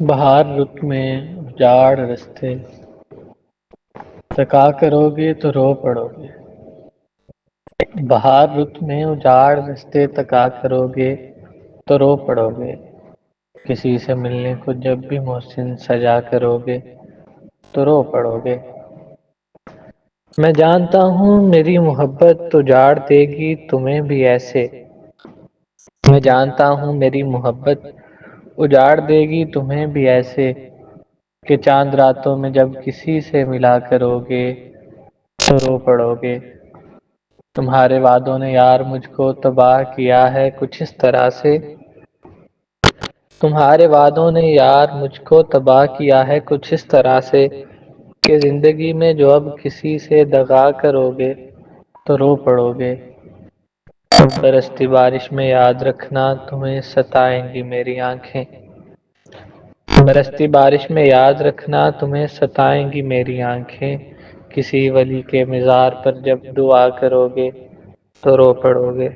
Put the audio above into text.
بہار رت میں اجاڑ رستے تکا کرو گے تو رو پڑو گے۔ بہار رت میں اجاڑ رستے تکا کرو گے تو رو پڑو گے۔ کسی سے ملنے کو جب بھی محسن سجا کرو گے تو رو پڑو گے۔ میں جانتا ہوں میری محبت اجاڑ دے گی تمہیں بھی ایسے۔ میں جانتا ہوں میری محبت اجاڑ دے گی تمہیں بھی ایسے کہ چاند راتوں میں جب کسی سے ملا کرو گے تو رو پڑو گے۔ تمہارے وعدوں نے یار مجھ کو تباہ کیا ہے کچھ اس طرح سے۔ تمہارے وعدوں نے یار مجھ کو تباہ کیا ہے کچھ اس طرح سے کہ زندگی میں جو اب کسی سے دغا کرو گے تو رو پڑو گے۔ برستی بارش میں یاد رکھنا تمہیں ستائیں گی میری آنکھیں۔ برستی بارش میں یاد رکھنا تمہیں ستائیں گی میری آنکھیں۔ کسی ولی کے مزار پر جب دعا کرو گے تو رو پڑو گے۔